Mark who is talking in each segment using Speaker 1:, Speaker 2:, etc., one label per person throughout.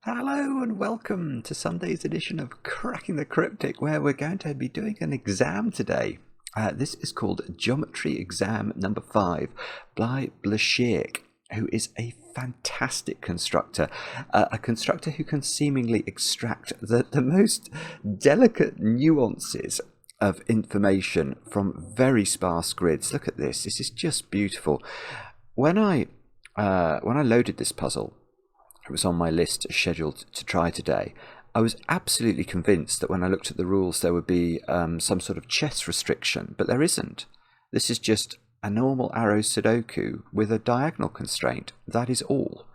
Speaker 1: Hello and welcome to Sunday's edition of Cracking the Cryptic, where we're going to be doing an exam today. This is called Geometry Exam number 5 by Blashyrkh, who is a fantastic constructor, a constructor who can seemingly extract the most delicate nuances of information from very sparse grids. Look at this. This is just beautiful. When I loaded this puzzle, it was on my list scheduled to try today. I was absolutely convinced that when I looked at the rules there would be some sort of chess restriction, but there isn't. This is just a normal arrow Sudoku with a diagonal constraint. That is all.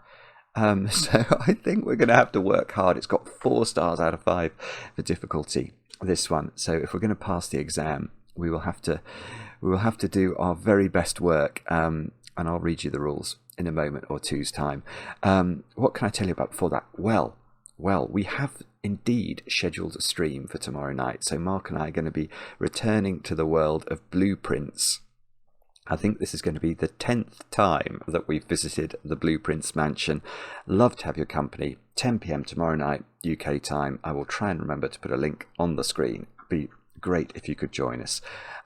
Speaker 1: So I think we're going to have to work hard. It's got 4 stars out of 5 for difficulty, this one. So if we're going to pass the exam, we will have to do our very best work. And I'll read you the rules in a moment or two's time. What can I tell you about before that? Well, we have indeed scheduled a stream for tomorrow night. So Mark and I are going to be returning to the world of blueprints. I think this is going to be the 10th time that we've visited the Blueprints mansion. Love to have your company. 10 p.m. tomorrow night, UK time. I will try and remember to put a link on the screen. It'd be great if you could join us.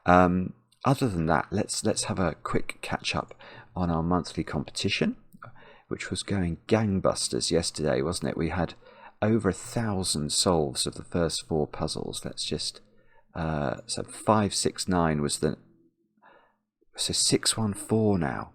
Speaker 1: Other than that, let's have a quick catch up on our monthly competition, which was going gangbusters yesterday, wasn't it? We had over 1,000 solves of the first 4 puzzles. Let's just so 569 was the 614 now.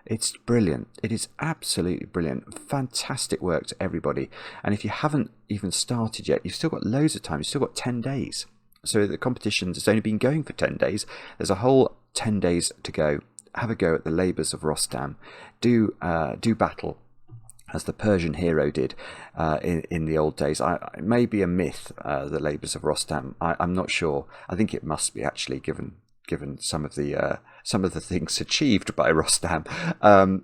Speaker 1: It's brilliant. It is absolutely brilliant. Fantastic work to everybody. And if you haven't even started yet, you've still got loads of time. You've still got 10 days. So the competition has only been going for 10 days. There's a whole 10 days to go. Have a go at the labours of Rostam. Do battle as the Persian hero did in the old days. It may be a myth, the labours of Rostam. I'm not sure. I think it must be, actually, given some of the things achieved by Rostam.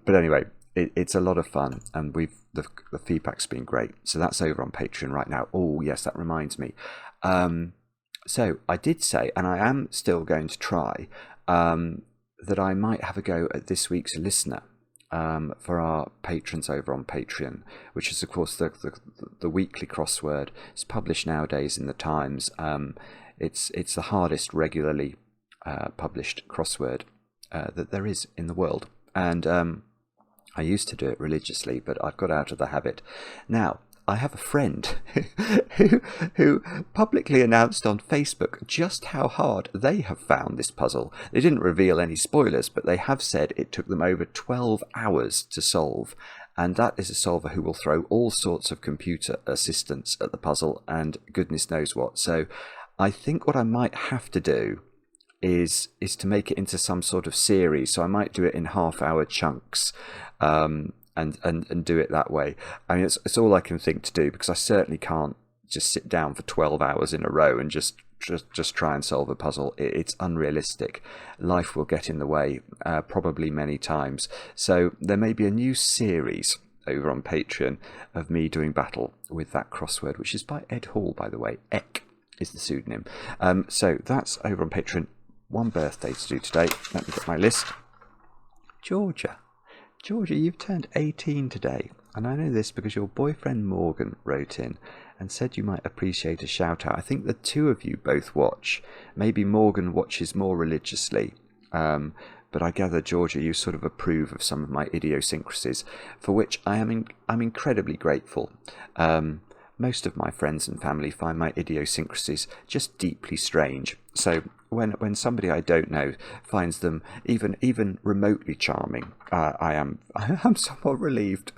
Speaker 1: But anyway, it's a lot of fun, and the feedback's been great. So that's over on Patreon right now. Oh yes, that reminds me. So I did say, and I am still going to try, that I might have a go at this week's listener for our patrons over on Patreon, which is of course the weekly crossword. It's published nowadays in the Times. It's the hardest regularly published crossword that there is in the world, and I used to do it religiously, but I've got out of the habit now. I have a friend who publicly announced on Facebook just how hard they have found this puzzle. They didn't reveal any spoilers, but they have said it took them over 12 hours to solve. And that is a solver who will throw all sorts of computer assistance at the puzzle and goodness knows what. So I think what I might have to do is to make it into some sort of series. So I might do it in half-hour chunks. And do it that way. I mean, it's all I can think to do, because I certainly can't just sit down for 12 hours in a row and just try and solve a puzzle. It's unrealistic. Life will get in the way, probably many times. So there may be a new series over on Patreon of me doing battle with that crossword, which is by Ed Hall, by the way. Eck is the pseudonym. So that's over on Patreon. One birthday to do today. Let me get my list. Georgia, you've turned 18 today, and I know this because your boyfriend Morgan wrote in and said you might appreciate a shout out. I think the 2 of you both watch. Maybe Morgan watches more religiously, but I gather, Georgia, you sort of approve of some of my idiosyncrasies, for which I'm incredibly grateful. Most of my friends and family find my idiosyncrasies just deeply strange. So when somebody I don't know finds them even remotely charming, I'm somewhat relieved.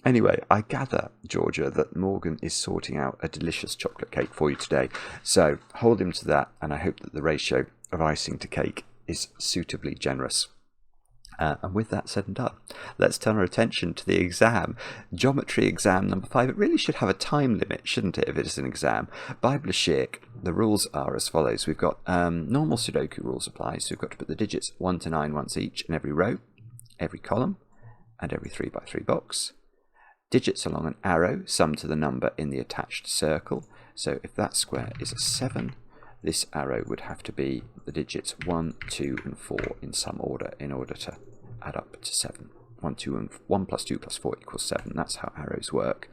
Speaker 1: Anyway, I gather, Georgia, that Morgan is sorting out a delicious chocolate cake for you today. So hold him to that, and I hope that the ratio of icing to cake is suitably generous. And with that said and done, let's turn our attention to the exam. Geometry exam number 5. It really should have a time limit, shouldn't it, if it is an exam? By Blashyrkh, the rules are as follows. We've got normal Sudoku rules apply, so we've got to put the digits 1 to 9 once each in every row, every column, and every 3 by 3 box. Digits along an arrow sum to the number in the attached circle. So if that square is a 7, this arrow would have to be the digits 1, 2, and 4 in some order in order to add up to 7. 1 plus 2 plus 4 equals 7. That's how arrows work.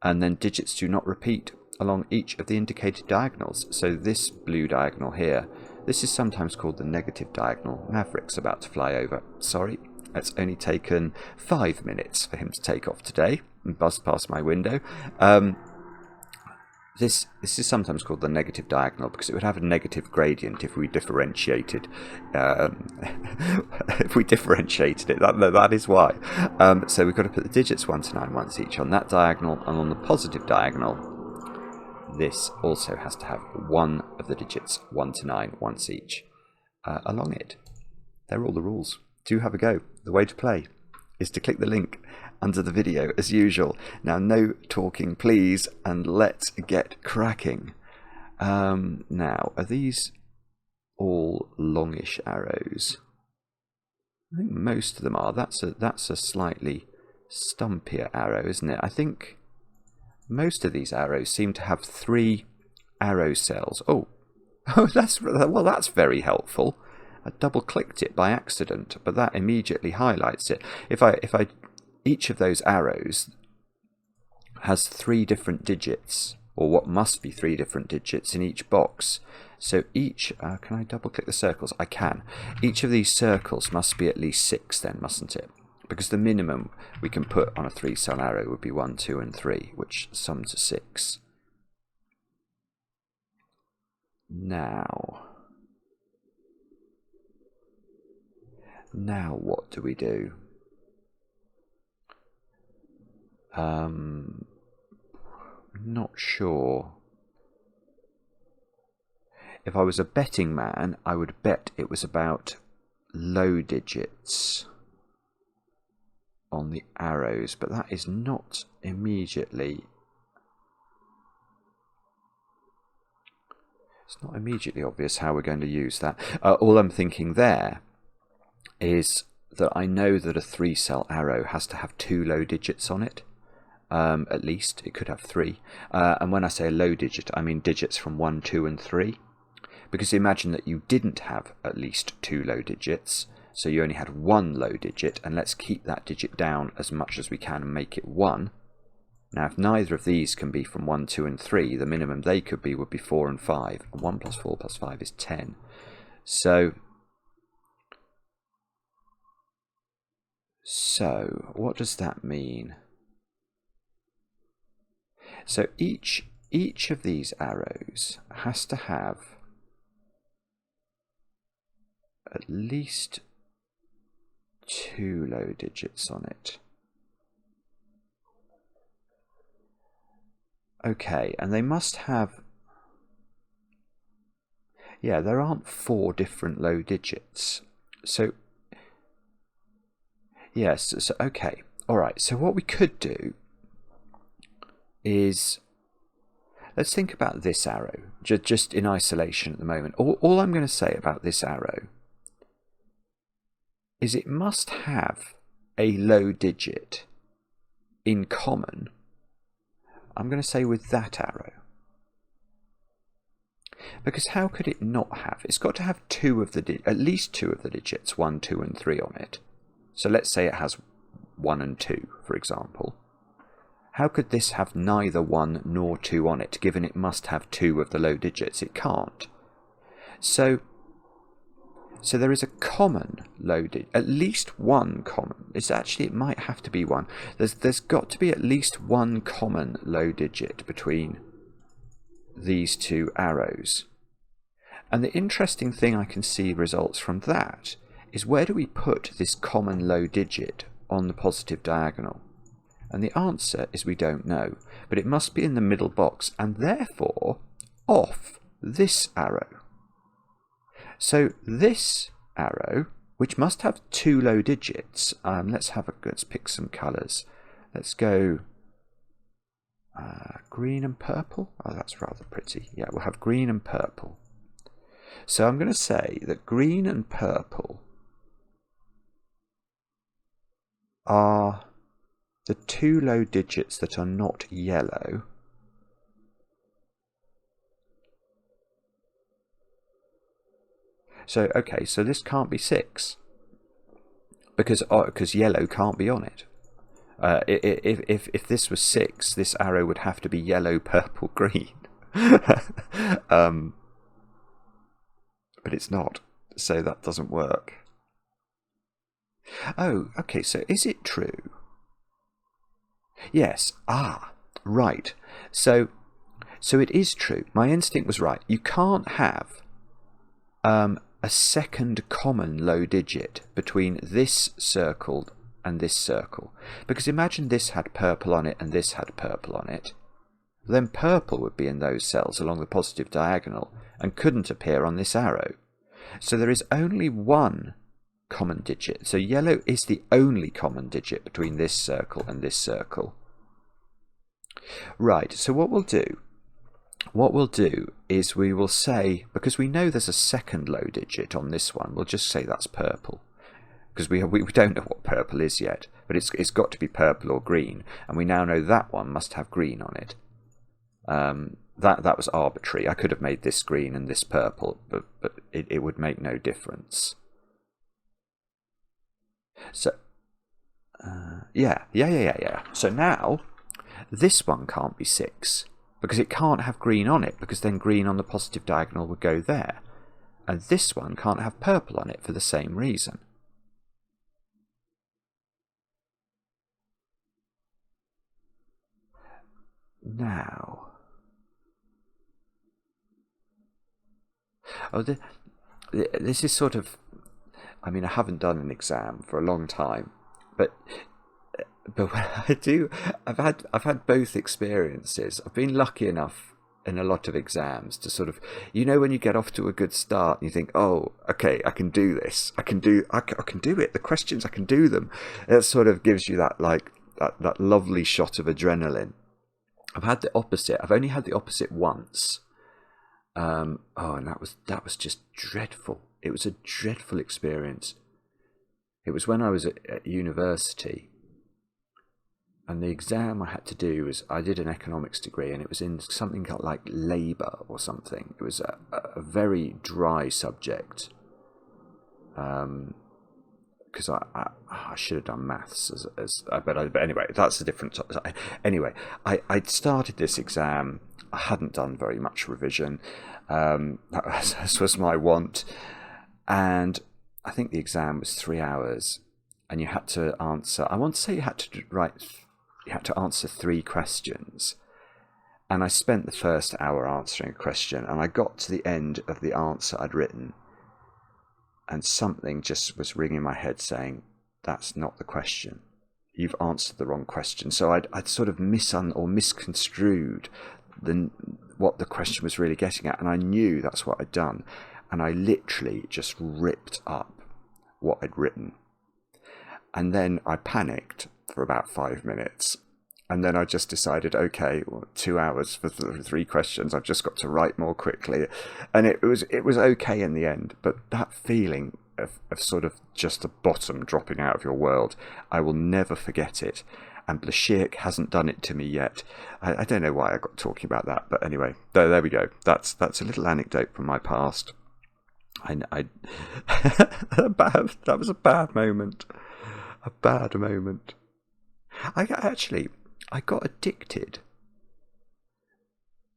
Speaker 1: and then digits do not repeat along each of the indicated diagonals. So this blue diagonal here, this is sometimes called the negative diagonal. Maverick's about to fly over. Sorry, it's only taken 5 minutes for him to take off today and buzz past my window. This is sometimes called the negative diagonal because it would have a negative gradient if we differentiated. If we differentiated it, that is why. So we've got to put the digits 1 to 9 once each on that diagonal, and on the positive diagonal, this also has to have one of the digits 1 to 9 once each along it. They're all the rules. Do have a go. The way to play is to click the link under the video as usual. Now, no talking please, and let's get cracking. Now, are these all longish arrows? I think most of them are. That's a slightly stumpier arrow, isn't it? I think most of these arrows seem to have 3 arrow cells. Oh, that's very helpful. I double clicked it by accident, but that immediately highlights it. If I each of those arrows has 3 different digits, or what must be 3 different digits in each box. So each, can I double click the circles? I can. Each of these circles must be at least 6 then, mustn't it? Because the minimum we can put on a 3-cell arrow would be 1, 2 and 3, which sum to 6. Now what do we do? Not sure. If I was a betting man, I would bet it was about low digits on the arrows, but that is not immediately. It's not immediately obvious how we're going to use that. All I'm thinking there is that I know that a 3-cell arrow has to have 2 low digits on it. At least it could have 3. And when I say a low digit, I mean digits from 1, 2 and 3. Because imagine that you didn't have at least 2 low digits, so you only had 1 low digit, and let's keep that digit down as much as we can and make it 1. Now, if neither of these can be from 1, 2 and 3, the minimum they could be would be 4 and 5. And 1 plus 4 plus 5 is 10. So what does that mean? So each of these arrows has to have at least 2 low digits on it. Okay, and they must have, yeah, there aren't 4 different low digits. So yes, so okay, all right. So what we could do is, let's think about this arrow just in isolation at the moment. All I'm going to say about this arrow is it must have a low digit in common. I'm going to say with that arrow, because how could it not have? It's got to have at least 2 of the digits, 1, 2 and 3 on it. So let's say it has 1 and 2, for example. How could this have neither 1 nor 2 on it, given it must have 2 of the low digits? It can't. So there is a common low digit, at least 1 common. It might have to be 1. There's got to be at least 1 common low digit between these 2 arrows. And the interesting thing I can see results from that is, where do we put this common low digit on the positive diagonal? And the answer is we don't know, but it must be in the middle box, and therefore off this arrow. So this arrow, which must have 2 low digits, let's pick some colours. Let's go green and purple. Oh, that's rather pretty. Yeah, we'll have green and purple. So I'm going to say that green and purple are the 2 low digits that are not yellow. So, okay, so this can't be 6 because yellow can't be on it. If this was 6, this arrow would have to be yellow, purple, green. But it's not, so that doesn't work. Oh, okay, so is it true? Yes, right. So it is true. My instinct was right. You can't have a second common low digit between this circle and this circle. Because imagine this had purple on it and this had purple on it. Then purple would be in those cells along the positive diagonal and couldn't appear on this arrow. So there is only one common digit. So yellow is the only common digit between this circle and this circle. Right, so what we'll do is we will say, because we know there's a second low digit on this one, we'll just say that's purple. Because we don't know what purple is yet, but it's got to be purple or green, and we now know that one must have green on it. That was arbitrary. I could have made this green and this purple, but it would make no difference. So, yeah. So now, this one can't be 6, because it can't have green on it, because then green on the positive diagonal would go there. And this one can't have purple on it for the same reason. Now... Oh, this is sort of... I mean, I haven't done an exam for a long time, but when I do, I've had both experiences. I've been lucky enough in a lot of exams to sort of, you know, when you get off to a good start and you think, oh, okay, I can do this. I can do it. The questions, I can do them. It sort of gives you that, like, that lovely shot of adrenaline. I've had the opposite. I've only had the opposite once. And that was just dreadful. It was a dreadful experience. It was when I was at university, and the exam I had to do was, I did an economics degree, and it was in something like labour or something. It was a very dry subject, because I should have done maths but anyway, that's a different topic. Anyway, I'd started this exam. I hadn't done very much revision. This was my want. And I think the exam was 3 hours, and you had to answer, I want to say you had to answer 3 questions. And I spent the first hour answering a question, and I got to the end of the answer I'd written, and something just was ringing in my head saying, that's not the question. You've answered the wrong question. So I'd sort of misconstrued what the question was really getting at, and I knew that's what I'd done. And I literally just ripped up what I'd written. And then I panicked for about 5 minutes. And then I just decided, okay, 2 hours for 3 questions. I've just got to write more quickly. And it was okay in the end. But that feeling of sort of just the bottom dropping out of your world, I will never forget it. And Blashyrkh hasn't done it to me yet. I don't know why I got talking about that. But anyway, there we go. That's a little anecdote from my past. That was a bad moment. A bad moment. I got addicted.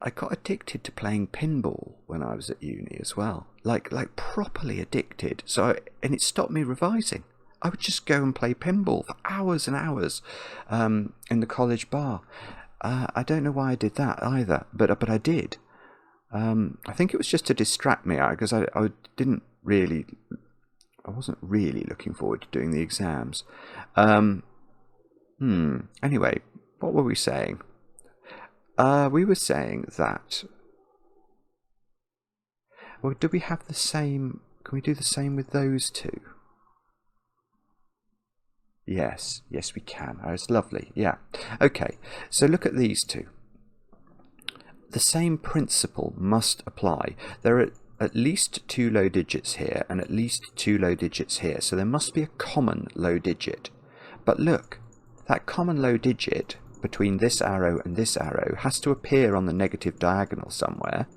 Speaker 1: I got addicted to playing pinball when I was at uni as well. Like properly addicted. And it stopped me revising. I would just go and play pinball for hours and hours in the college bar. I don't know why I did that either, but I did. I think it was just to distract me, because I wasn't really looking forward to doing the exams. Anyway, what were we saying? We were saying that... Well, do we have the same... Can we do the same with those two? Yes, we can. Oh, it's lovely. Yeah. Okay, so look at these two. The same principle must apply. There are at least 2 low digits here and at least 2 low digits here. So there must be a common low digit. But look, that common low digit between this arrow and this arrow has to appear on the negative diagonal somewhere.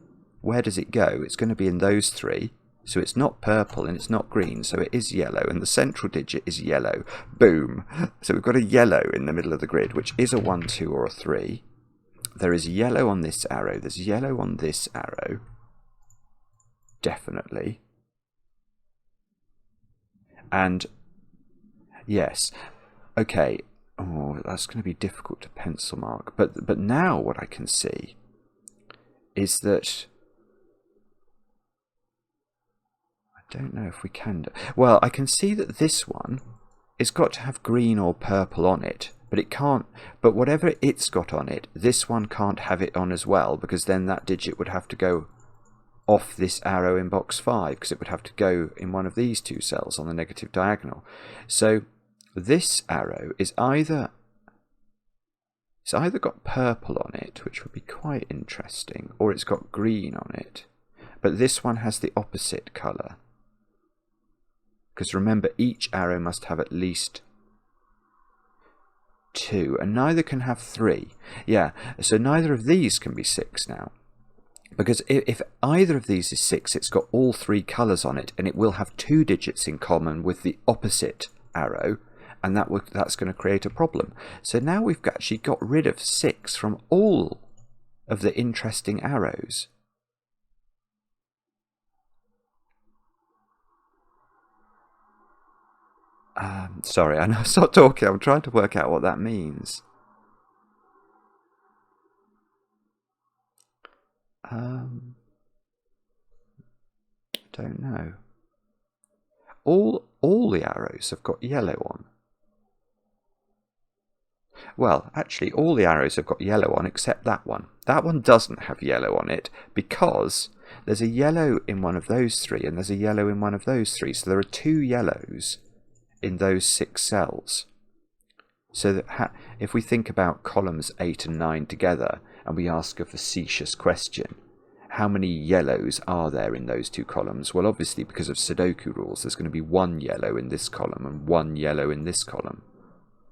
Speaker 1: Where does it go? It's going to be in those 3. So it's not purple and it's not green, so it is yellow, and the central digit is yellow. Boom! So we've got a yellow in the middle of the grid, which is a 1, 2, or a 3. There is yellow on this arrow. There's yellow on this arrow. Definitely. And, yes. Okay. Oh, that's going to be difficult to pencil mark. But now what I can see is that... don't know if we can. Well, I can see that this one, it's got to have green or purple on it, but it can't. But whatever it's got on it, this one can't have it on as well, because then that digit would have to go off this arrow in box 5, because it would have to go in one of these two cells on the negative diagonal. So this arrow is either got purple on it, which would be quite interesting, or it's got green on it. But this one has the opposite colour. Because remember, each arrow must have at least 2, and neither can have 3. Yeah, so neither of these can be 6 now. Because if either of these is 6, it's got all 3 colours on it, and it will have 2 digits in common with the opposite arrow, and that's going to create a problem. So now we've actually got rid of 6 from all of the interesting arrows. Sorry, I know I stopped talking. I'm trying to work out what that means. Don't know. All the arrows have got yellow on. Well, actually, all the arrows have got yellow on except that one. That one doesn't have yellow on it because there's a yellow in one of those 3 and there's a yellow in one of those 3. So there are 2 yellows in those 6 cells. So that if we think about columns 8 and 9 together and we ask a facetious question, how many yellows are there in those 2 columns? Well, obviously, because of Sudoku rules, there's going to be 1 yellow in this column and 1 yellow in this column.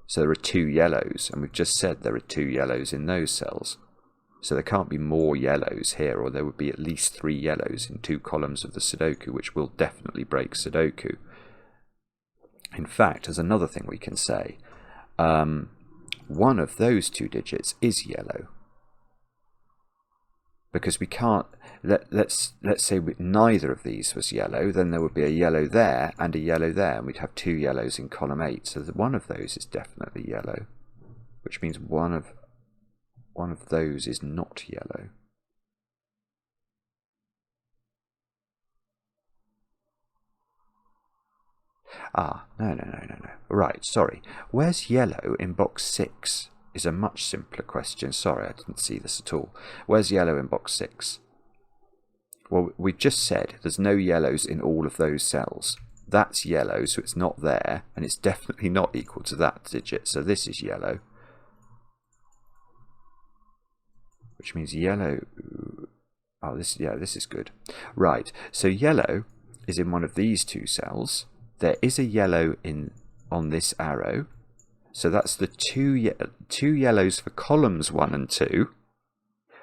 Speaker 1: So there are 2 yellows, and we've just said there are 2 yellows in those cells. So there can't be more yellows here, or there would be at least 3 yellows in 2 columns of the Sudoku, which will definitely break Sudoku. In fact, as another thing we can say, one of those 2 digits is yellow. Because we can't, let's say neither of these was yellow, then there would be a yellow there and a yellow there, and we'd have 2 yellows in column 8. So one of those is definitely yellow, which means one of those is not yellow. Ah, no. Right, sorry. Where's yellow in box 6? Is a much simpler question. Sorry, I didn't see this at all. Where's yellow in box 6? Well, we've just said there's no yellows in all of those cells. That's yellow, so it's not there, and it's definitely not equal to that digit, so this is yellow. Which means yellow... Oh, this is good. Right, so yellow is in one of these 2 cells. There is a yellow on this arrow. So that's the 2 yellows for columns 1 and 2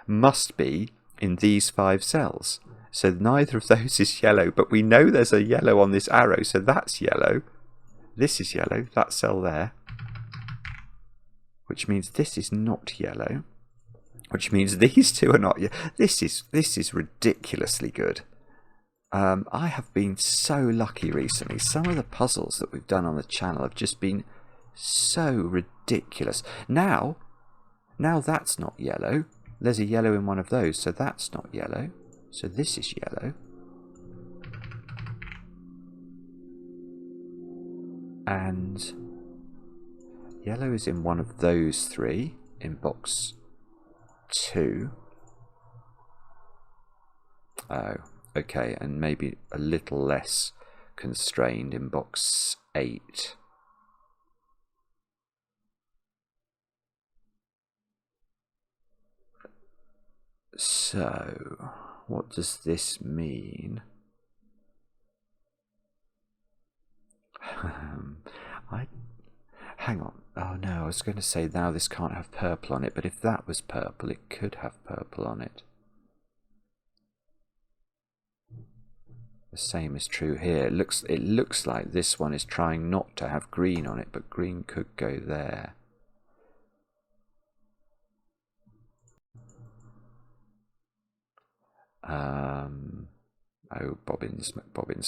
Speaker 1: must be in these 5 cells. So neither of those is yellow, but we know there's a yellow on this arrow, so that's yellow. This is yellow, that cell there. Which means this is not yellow. Which means these 2 are not yellow. This is ridiculously good. I have been so lucky recently. Some of the puzzles that we've done on the channel have just been so ridiculous. Now that's not yellow. There's a yellow in one of those, so that's not yellow. So this is yellow. And yellow is in one of those 3 in box 2. Oh, okay, and maybe a little less constrained in box 8. So, what does this mean? Hang on. Oh no, I was going to say now this can't have purple on it, but if that was purple, it could have purple on it. The same is true here. It looks like this one is trying not to have green on it, but green could go there. Oh, Bobbin's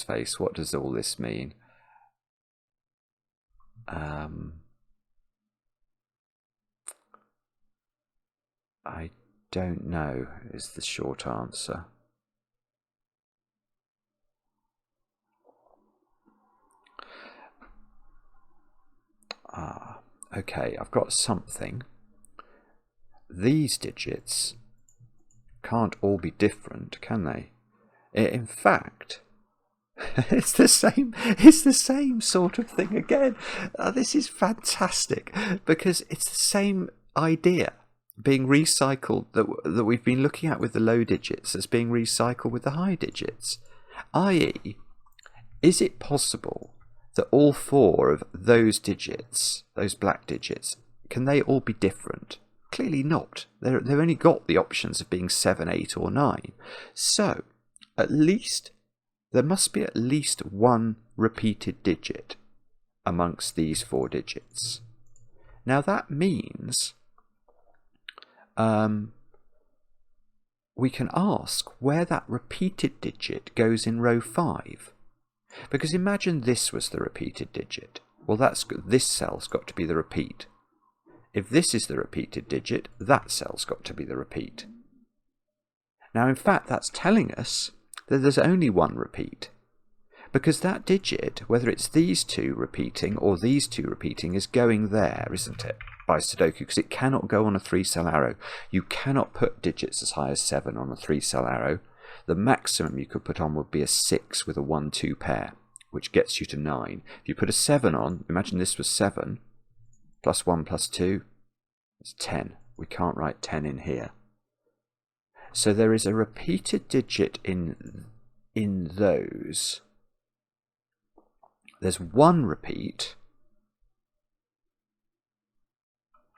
Speaker 1: face. What does all this mean? I don't know, is the short answer. Okay, I've got something. These digits can't all be different, can they? In fact, it's the same sort of thing again. This is fantastic because it's the same idea being recycled that we've been looking at with the low digits as being recycled with the high digits. I.e., is it possible that all four of those digits, those black digits, can they all be different? Clearly not. They've only got the options of being 7, 8 or 9. So, at least, there must be at least one repeated digit amongst these four digits. Now that means we can ask where that repeated digit goes in row 5. Because imagine this was the repeated digit. Well, this cell's got to be the repeat. If this is the repeated digit, that cell's got to be the repeat. Now, in fact, that's telling us that there's only one repeat. Because that digit, whether it's these two repeating or these two repeating, is going there, isn't it, by Sudoku, because it cannot go on a 3-cell arrow. You cannot put digits as high as 7 on a 3-cell arrow. The maximum you could put on would be a 6 with a 1-2 pair, which gets you to 9. If you put a 7 on, imagine this was 7, plus 1 plus 2, it's 10. We can't write 10 in here. So there is a repeated digit in those. There's one repeat,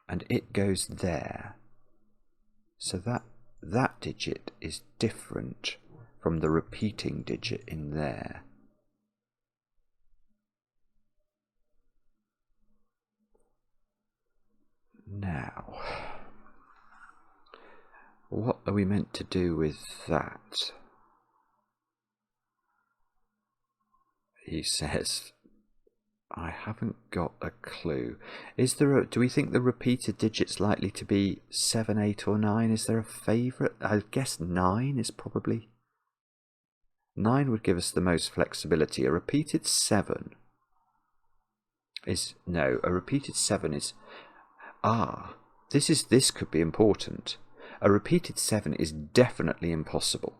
Speaker 1: and it goes there. So that digit is different from the repeating digit in there. Now, what are we meant to do with that? He says, I haven't got a clue. Do we think the repeated digit's likely to be 7, 8 or 9? Is there a favourite? I guess 9 is probably... 9 would give us the most flexibility. A repeated 7 is... No, a repeated 7 is... This could be important. A repeated 7 is definitely impossible.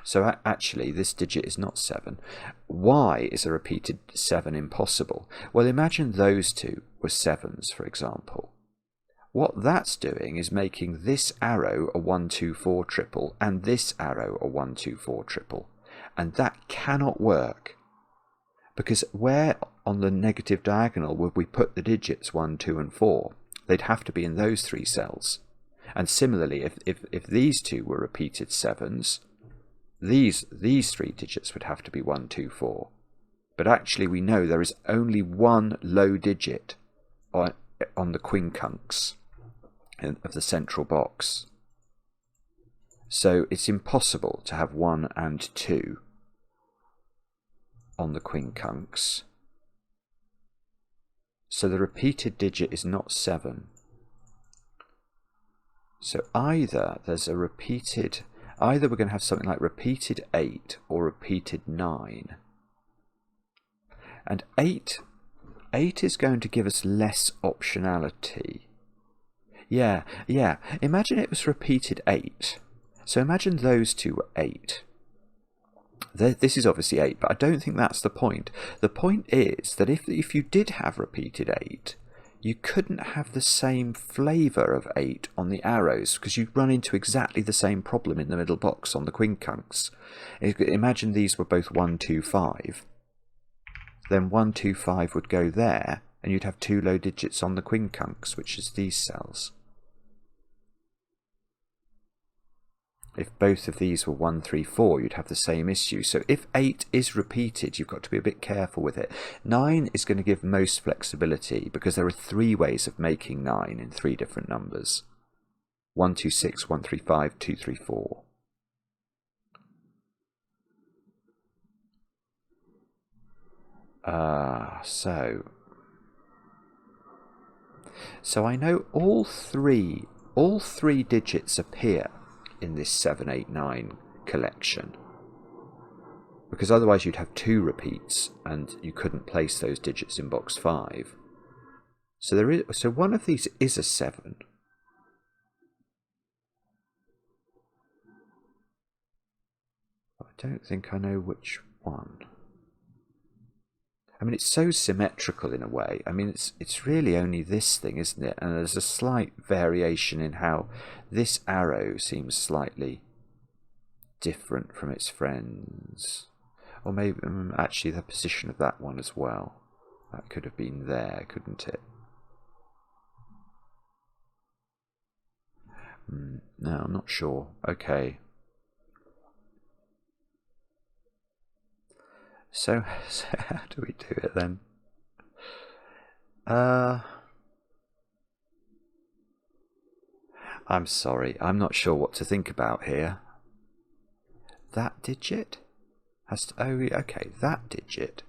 Speaker 1: So actually, this digit is not 7. Why is a repeated 7 impossible? Well, imagine those two were 7s, for example. What that's doing is making this arrow a 1, 2, 4 triple and this arrow a 1, 2, 4 triple. And that cannot work. Because where on the negative diagonal would we put the digits 1, 2 and 4? They'd have to be in those 3 cells. And similarly, if these two were repeated 7s, these 3 digits would have to be 1, 2, 4. But actually we know there is only one low digit on the quincunx of the central box. So it's impossible to have 1 and 2 on the quincunx. So the repeated digit is not 7. So either we're going to have something like repeated 8 or repeated 9. And 8 is going to give us less optionality. Yeah. Imagine it was repeated 8. So imagine those two were 8. This is obviously 8, but I don't think that's the point. The point is that if you did have repeated 8, you couldn't have the same flavour of 8 on the arrows because you'd run into exactly the same problem in the middle box on the quincunx. Imagine these were both 1, 2, 5. Then 1, 2, 5 would go there, and you'd have 2 low digits on the quincunx, which is these cells. If both of these were 1, 3, 4, you'd have the same issue. So if 8 is repeated, you've got to be a bit careful with it. 9 is going to give most flexibility because there are 3 ways of making 9 in 3 different numbers. 1, 2, 6, 1, 3, 5, 2, 3, 4. So I know all three digits appear in this 7, 8, 9 collection, because otherwise you'd have 2 repeats and you couldn't place those digits in box 5. So one of these is a 7. I don't think I know which one. I mean, it's so symmetrical in a way. I mean, it's really only this thing, isn't it? And there's a slight variation in how this arrow seems slightly different from its friends. Or maybe actually the position of that one as well. That could have been there, couldn't it? No, I'm not sure. Okay. So how do we do it then? I'm sorry, I'm not sure what to think about here. That digit has to, okay, that digit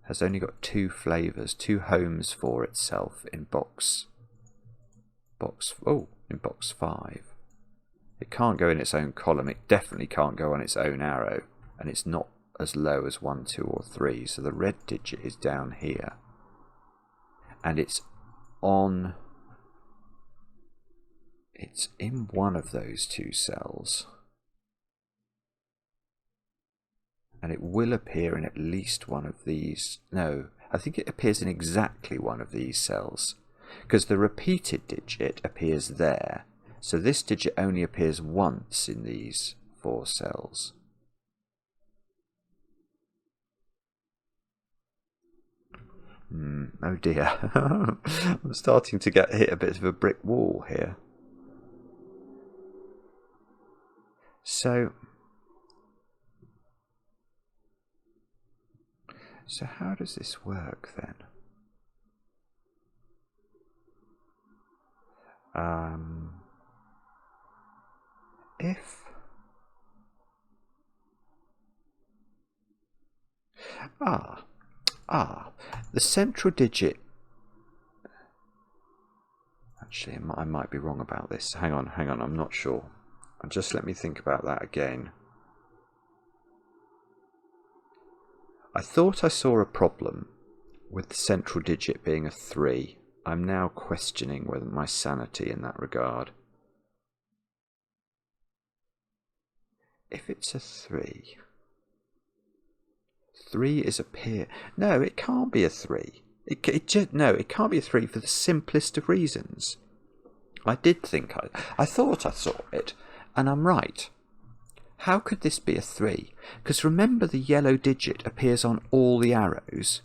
Speaker 1: has only got 2 flavors, 2 homes for itself in box 5. It can't go in its own column. It definitely can't go on its own arrow, and it's not as low as 1, 2, or 3. So the red digit is down here, and it's in one of those 2 cells, and it will appear in at least one of these. No, I think it appears in exactly one of these cells, because the repeated digit appears there. So this digit only appears once in these 4 cells. Oh dear. I'm starting to hit a bit of a brick wall here. So how does this work then? The central digit. Actually, I might be wrong about this. Hang on, I'm not sure. Just let me think about that again. I thought I saw a problem with the central digit being a 3. I'm now questioning whether my sanity in that regard. If it's a 3, 3 is a pair. No, it can't be a 3. It can't be a 3 for the simplest of reasons. I did think I thought I saw it, and I'm right. How could this be a 3? Because remember, the yellow digit appears on all the arrows.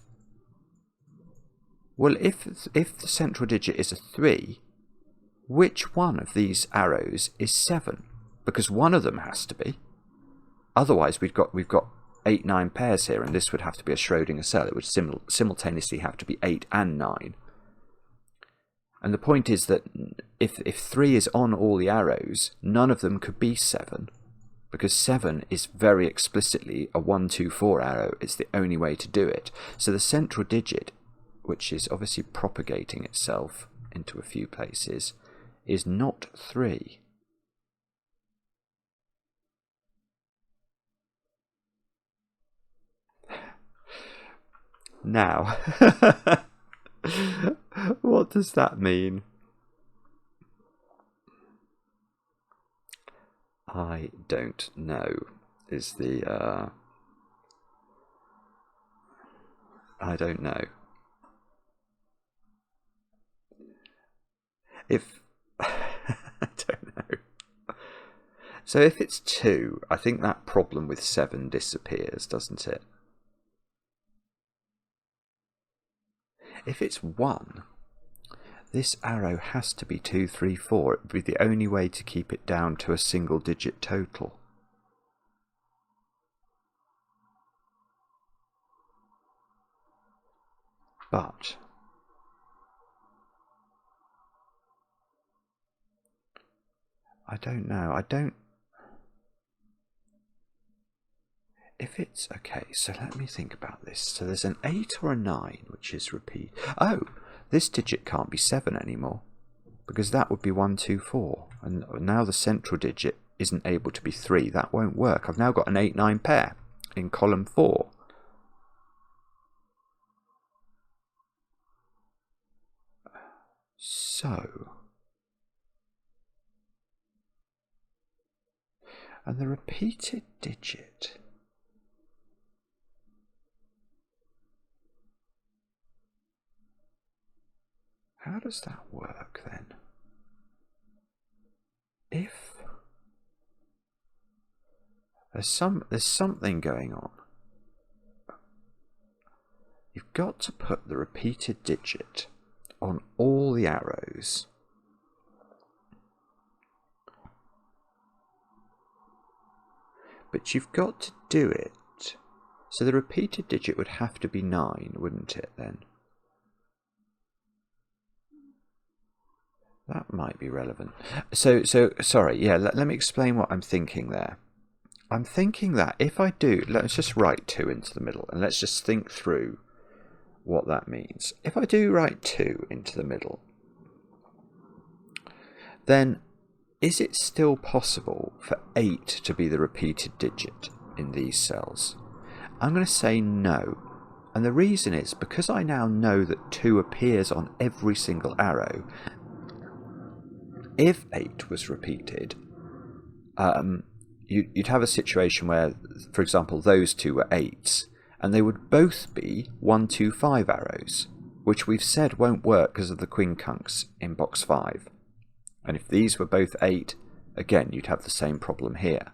Speaker 1: Well, if the central digit is a 3, which one of these arrows is 7? Because one of them has to be. Otherwise, we've got 8, 9 pairs here, and this would have to be a Schrödinger cell. It would simultaneously have to be 8 and 9. And the point is that if 3 is on all the arrows, none of them could be 7, because 7 is very explicitly a 1, 2, 4 arrow. It's the only way to do it. So the central digit, which is obviously propagating itself into a few places, is not 3. Now, what does that mean? I don't know, is the, I don't know. I don't know. So if it's 2, I think that problem with 7 disappears, doesn't it? If it's 1, This arrow has to be 2, 3, 4. It would be the only way to keep it down to a single digit total. But I don't know. If it's okay, so let me think about this. So there's an 8 or a 9, which is repeat. Oh, this digit can't be 7 anymore, because that would be 1, 2, 4. And now the central digit isn't able to be 3. That won't work. I've now got an 8, 9 pair in column 4. So, and the repeated digit, how does that work then? If there's something going on, you've got to put the repeated digit on all the arrows. But you've got to do it. So the repeated digit would have to be 9, wouldn't it then? That might be relevant. So sorry, yeah, let me explain what I'm thinking there. I'm thinking that if I do, let's just write 2 into the middle, and let's just think through what that means. If I do write 2 into the middle, then is it still possible for 8 to be the repeated digit in these cells? I'm going to say no. And the reason is because I now know that 2 appears on every single arrow. If 8 was repeated, you'd have a situation where, for example, those 2 were 8s, and they would both be 1, 2, 5 arrows, which we've said won't work because of the quincunx in box 5. And if these were both 8, again, you'd have the same problem here.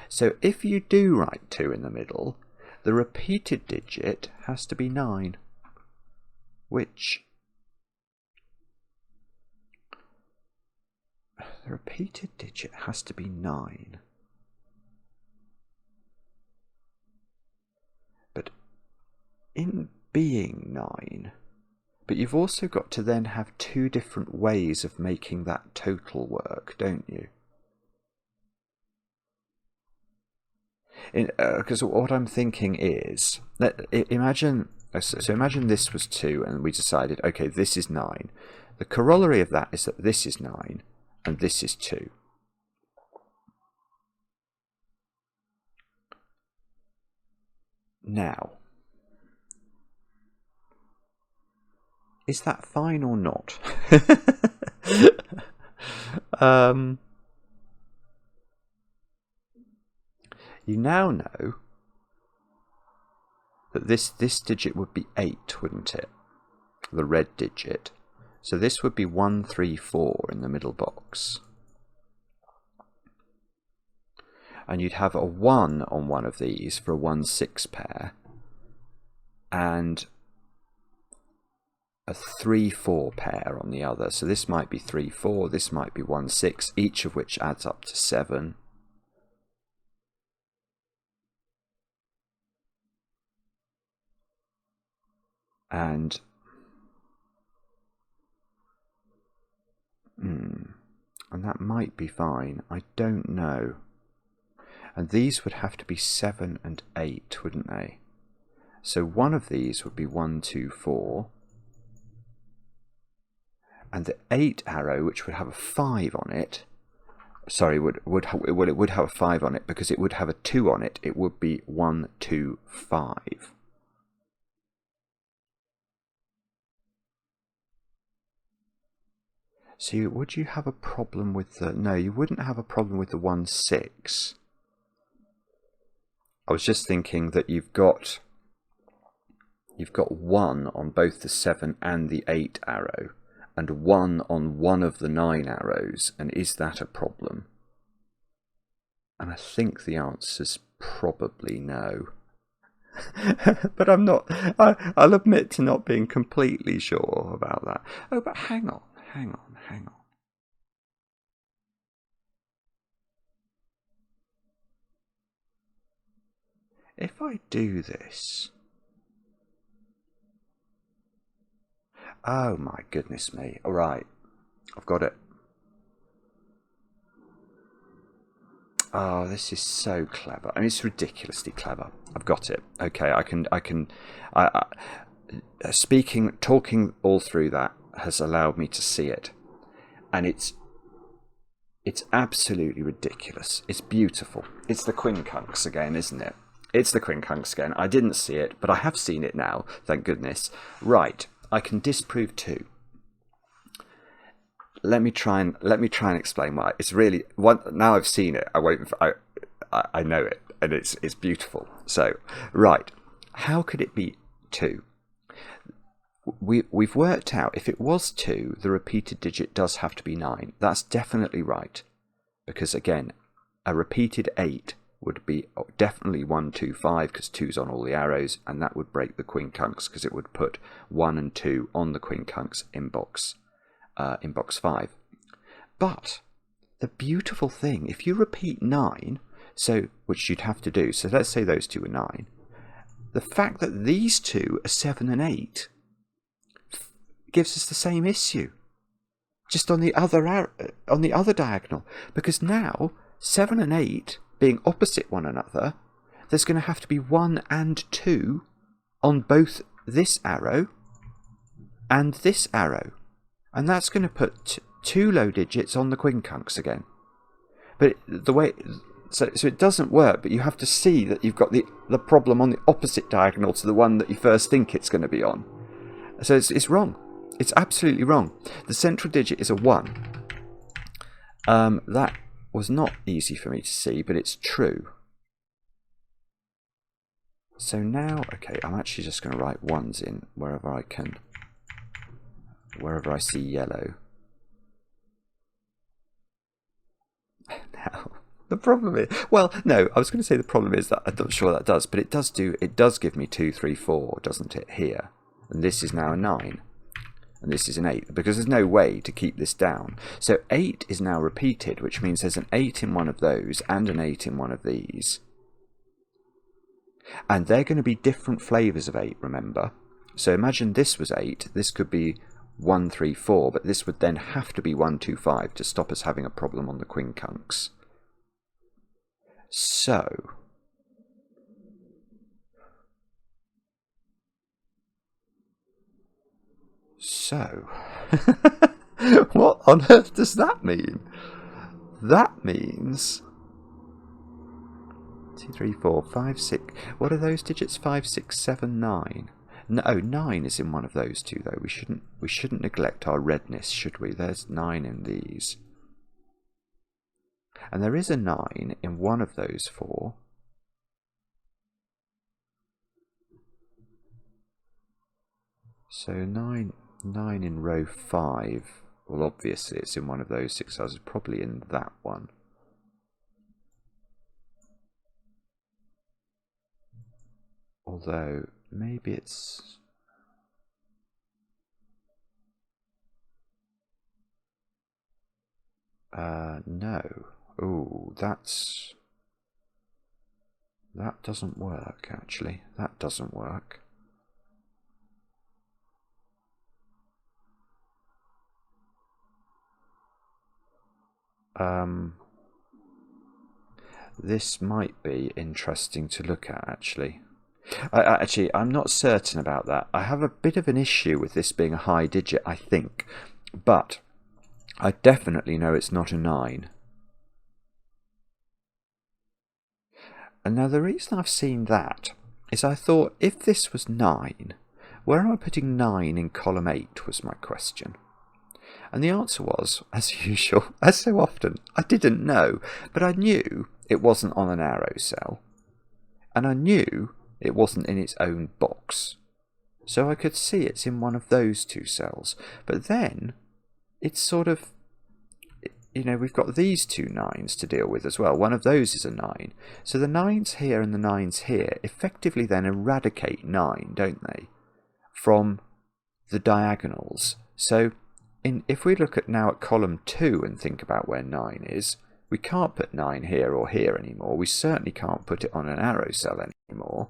Speaker 1: So if you do write 2 in the middle, the repeated digit has to be 9, which the repeated digit has to be 9. But in being 9, but you've also got to then have 2 different ways of making that total work, don't you? Because what I'm thinking is, imagine this was 2 and we decided, okay, this is 9. The corollary of that is that this is 9 and this is 2. Now, is that fine or not? You now know that this digit would be 8, wouldn't it? The red digit. So this would be 1, 3, 4 in the middle box. And you'd have a 1 on one of these for a 1, 6 pair, and a 3, 4 pair on the other. So this might be 3, 4, this might be 1, 6, each of which adds up to 7. And that might be fine. I don't know. And these would have to be 7 and 8, wouldn't they? So one of these would be 1, 2, 4. And the 8 arrow, which would have a 5 on it, sorry, it would have a 5 on it because it would have a 2 on it. It would be 1, 2, 5. So would you have a problem with the... No, you wouldn't have a problem with the 1, 6. I was just thinking that you've got 1 on both the 7 and the 8 arrow, and 1 on one of the 9 arrows, and is that a problem? And I think the answer's probably no. But I'm not. I'll admit to not being completely sure about that. Oh, but hang on. If I do this... Oh my goodness me. Alright, I've got it. Oh, this is so clever. I mean, it's ridiculously clever. I've got it. Okay, talking all through that has allowed me to see it. And it's absolutely ridiculous. It's beautiful. It's the quincunx again, isn't it? It's the quincunx again. I didn't see it, but I have seen it now, thank goodness. Right, I can disprove 2. Let me try and explain why. It's really now I've seen it. I know it, and it's beautiful. So right, how could it be 2? We've worked out if it was 2, the repeated digit does have to be 9. That's definitely right, because again, a repeated 8 would be definitely 1, 2, 5 because 2's on all the arrows, and that would break the quincunx because it would put 1 and 2 on the quincunx in box 5. But the beautiful thing, if you repeat 9, so which you'd have to do, so let's say those 2 are 9, the fact that these 2 are 7 and 8 gives us the same issue, just on the other diagonal, because now 7 and 8 being opposite one another, there's going to have to be 1 and 2 on both this arrow and this arrow. And that's going to put 2 low digits on the quincunx again. But the way... So it doesn't work, but you have to see that you've got the problem on the opposite diagonal to the one that you first think it's going to be on. So it's wrong. It's absolutely wrong. The central digit is a 1. That was not easy for me to see, but it's true. So now, okay, I'm actually just going to write 1s in wherever I can... wherever I see yellow. Now, the problem is, well, no, I was going to say the problem is that I'm not sure that does, but it does give me 2, 3, 4, doesn't it, here? And this is now a 9. And this is an 8, because there's no way to keep this down. So 8 is now repeated, which means there's an 8 in one of those and an 8 in one of these. And they're going to be different flavours of 8, remember? So imagine this was 8, this could be 1, 3, 4, but this would then have to be 1, 2, 5 to stop us having a problem on the quincunx. So... what on earth does that mean? That means 2, 3, 4, 5, 6. What are those digits? 5, 6, 7, 9. No, 9 is in one of those 2 though. We shouldn't neglect our redness, should we? There's 9 in these. And there is a 9 in one of those 4. So 9 in row 5. Well, obviously it's in one of those 6 cells. It's probably in that one. Although, maybe it's... no. Ooh, that doesn't work, actually. That doesn't work. This might be interesting to look at, actually. I'm not certain about that. I have a bit of an issue with this being a high digit, I think. But I definitely know it's not a 9. And now the reason I've seen that is I thought, if this was 9, where am I putting 9 in column 8 was my question. And the answer was, as usual, as so often, I didn't know, but I knew it wasn't on an arrow cell. And I knew it wasn't in its own box. So I could see it's in one of those 2 cells. But then, it's sort of... you know, we've got these two 9s to deal with as well. One of those is a 9. So the 9s here and the 9s here effectively then eradicate 9, don't they, from the diagonals. So if we look at now at column 2 and think about where 9 is, we can't put 9 here or here anymore. We certainly can't put it on an arrow cell anymore.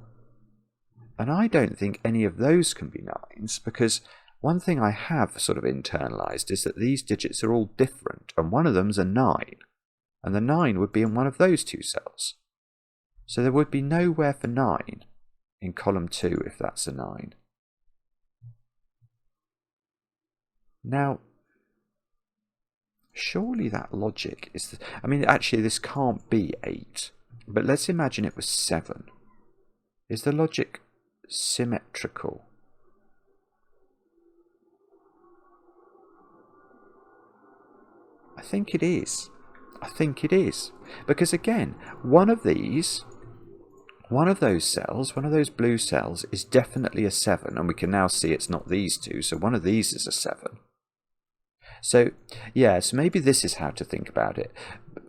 Speaker 1: And I don't think any of those can be 9s, because one thing I have sort of internalized is that these digits are all different, and one of them's a 9, and the 9 would be in one of those two cells. So there would be nowhere for 9 in column 2 if that's a 9. Now, surely that logic is... I mean, actually, this can't be 8, but let's imagine it was 7. Is the logic symmetrical? I think it is. I think it is. Because again, one of those cells, one of those blue cells, is definitely a 7, and we can now see it's not these two, so one of these is a 7. So, yeah, so maybe this is how to think about it.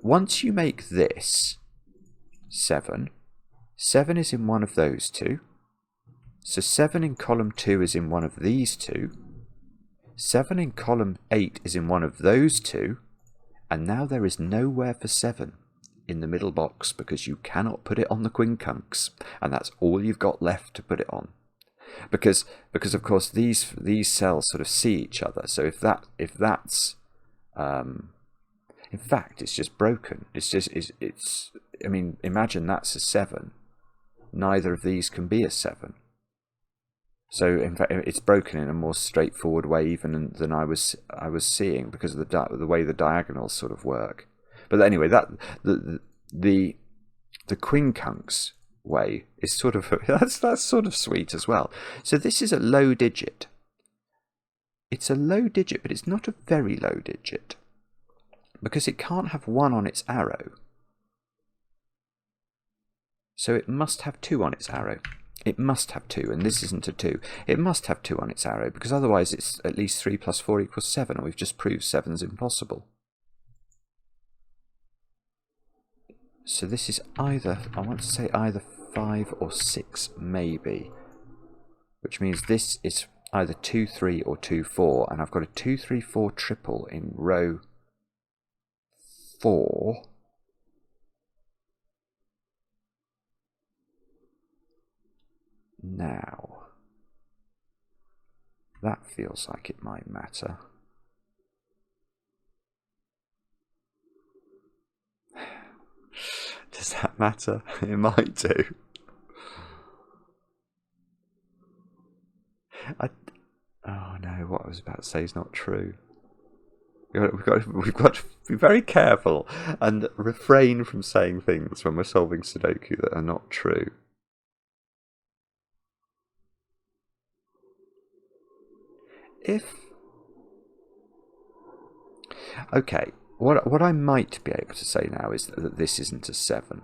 Speaker 1: Once you make this 7, 7 is in one of those two. So 7 in column 2 is in one of these two. 7 in column 8 is in one of those two. And now there is nowhere for 7 in the middle box, because you cannot put it on the quincunx, and that's all you've got left to put it on. Because of course these cells sort of see each other. So if that's in fact it's just broken. It's I mean, imagine that's a 7. Neither of these can be a 7. So in fact it's broken in a more straightforward way even than I was seeing, because of the way the diagonals sort of work. But anyway, that the quincunx way is sort of that's sort of sweet as well. So this is a low digit. It's a low digit, but it's not a very low digit, because it can't have 1 on its arrow. So it must have 2 on its arrow. It must have 2, and this isn't a 2. It must have 2 on its arrow, because otherwise it's at least 3 plus 4 equals 7, and we've just proved 7's impossible. So this is either, I want to say either 5 or 6, maybe. Which means this is either 2, 3 or 2, 4, and I've got a 2, 3, 4 triple in row 4. Now, that feels like it might matter. Does that matter? It might do. Oh no, what I was about to say is not true. We've got to be very careful and refrain from saying things when we're solving Sudoku that are not true. Okay, what I might be able to say now is that this isn't a 7.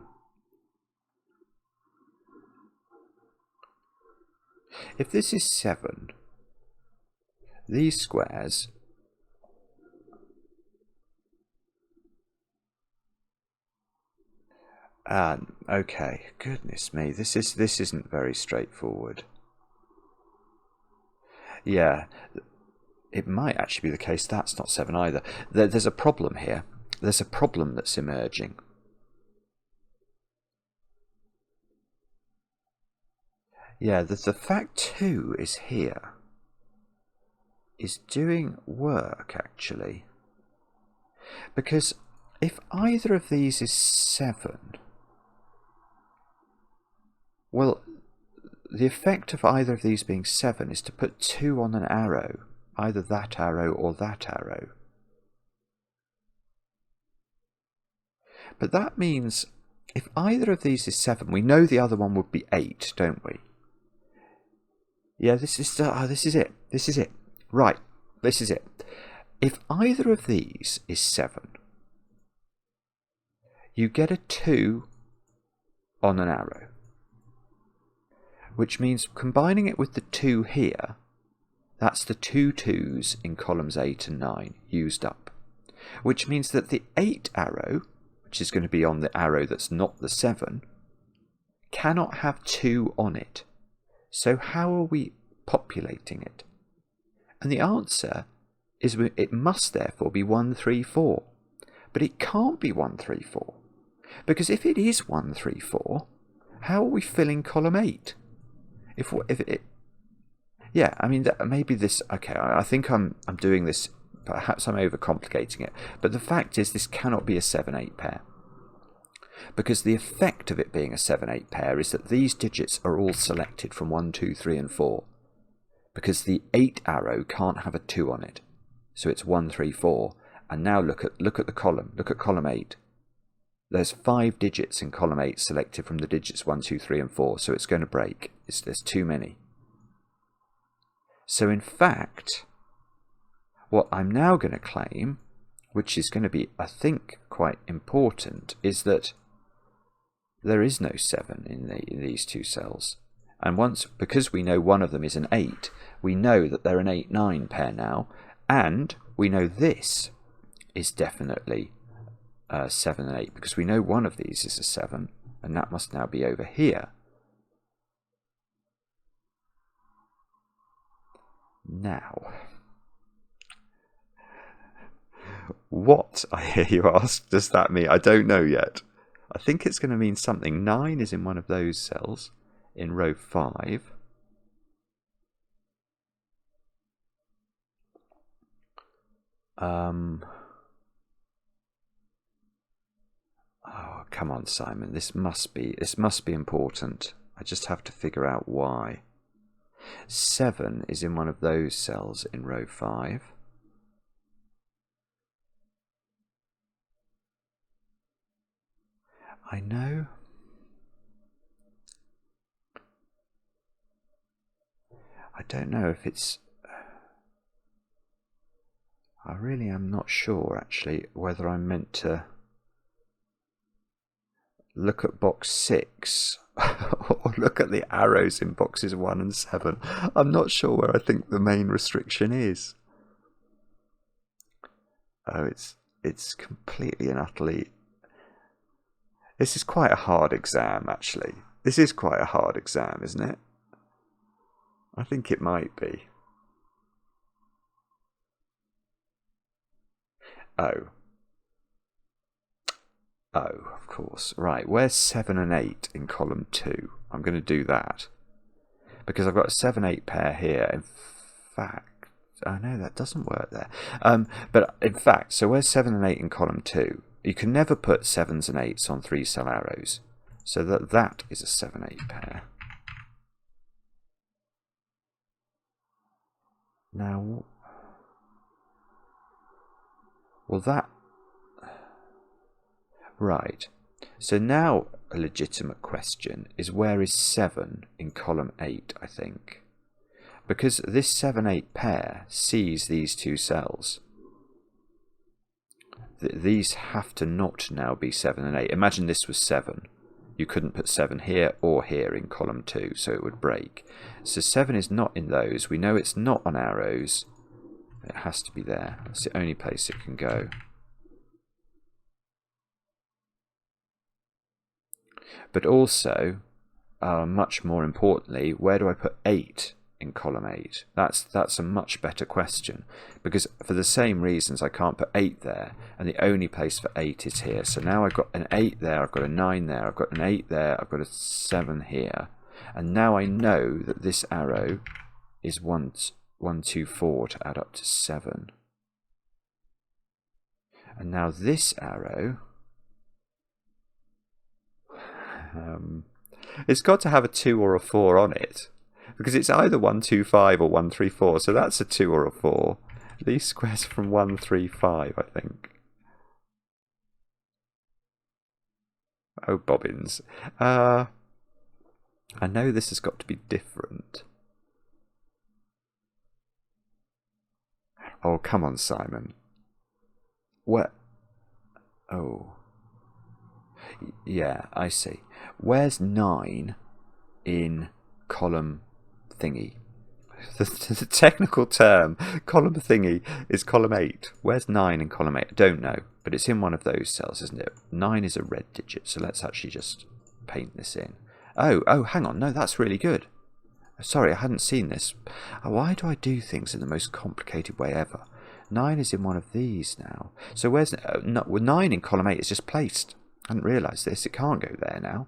Speaker 1: If this is 7, these squares okay, goodness me, this isn't very straightforward. Yeah, it might actually be the case that's not 7 either. There's a problem here. There's a problem that's emerging. Yeah, the fact 2 is here is doing work, actually. Because if either of these is 7, well, the effect of either of these being 7 is to put 2 on an arrow, either that arrow or that arrow. But that means if either of these is 7, we know the other one would be 8, don't we? Yeah, this is it. This is it. Right, this is it. If either of these is 7, you get a 2 on an arrow, which means combining it with the 2 here, that's the 2 2s in columns 8 and 9 used up. which means that the 8 arrow, which is going to be on the arrow that's not the 7, cannot have 2 on it. So how are we populating it? And the answer is it must therefore be 1, 3, 4. But it can't be 1, 3, 4. Because if it is 1, 3, 4, how are we filling column 8? Yeah, I mean, maybe this... Okay, I think I'm doing this... Perhaps I'm overcomplicating it. But the fact is this cannot be a 7-8 pair. Because the effect of it being a 7-8 pair is that these digits are all selected from 1, 2, 3 and 4. Because the 8 arrow can't have a 2 on it. So it's 1, 3, 4. And now look at the column. Look at column 8. There's 5 digits in column 8 selected from the digits 1, 2, 3 and 4. So it's going to break. There's too many. So in fact, what I'm now going to claim, which is going to be, I think, quite important, is that there is no 7 in these two cells. And because we know one of them is an 8, we know that they're an 8-9 pair now, and we know this is definitely 7 and 8, because we know one of these is a 7, and that must now be over here. Now, what, I hear you ask, does that mean? I don't know yet. I think it's going to mean something. 9 is in one of those cells in row 5. Oh, come on, Simon. This must be important. I just have to figure out why. 7 is in one of those cells in row 5. I know. I don't know if it's... I really am not sure, actually, whether I'm meant to look at box 6 or look at the arrows in boxes 1 and 7. I'm not sure where I think the main restriction is. Oh, it's completely and utterly... This is quite a hard exam, actually. This is quite a hard exam, isn't it? I think it might be. Oh, of course. Right, where's 7 and 8 in column 2? I'm going to do that. Because I've got a 7-8 pair here. In fact, oh no, that doesn't work there. But in fact, so where's 7 and 8 in column 2? You can never put 7s and 8s on 3-cell arrows. So that is a 7-8 pair. Now, well that... Right. So now a legitimate question is, where is 7 in column 8, I think? Because this 7-8 pair sees these two cells. These have to not now be 7 and 8. Imagine this was 7. You couldn't put 7 here or here in column 2, so it would break. So 7 is not in those. We know it's not on arrows. It has to be there. That's the only place it can go. But also, much more importantly, where do I put 8 in column 8? That's a much better question, because for the same reasons I can't put 8 there, and the only place for 8 is here. So now I've got an 8 there, I've got a 9 there, I've got an 8 there, I've got a 7 here, and now I know that this arrow is 1, 2, 4 to add up to 7. And now this arrow, it's got to have a 2 or a 4 on it, because it's either 1, 2, 5 or 1, 3, 4. So that's a 2 or a 4. These squares from 1, 3, 5, I think. Oh, bobbins. I know this has got to be different. Oh, come on, Simon. Where? Oh. Yeah, I see. Where's 9 in column thingy? The technical term, column thingy, is column 8. Where's 9 in column 8? I don't know, but it's in one of those cells, isn't it? 9 is a red digit, so let's actually just paint this in. Oh, hang on. No, that's really good. Sorry, I hadn't seen this. Why do I do things in the most complicated way ever? 9 is in one of these now. So where's... no, 9 in column 8 is just placed. I hadn't realised this. It can't go there now.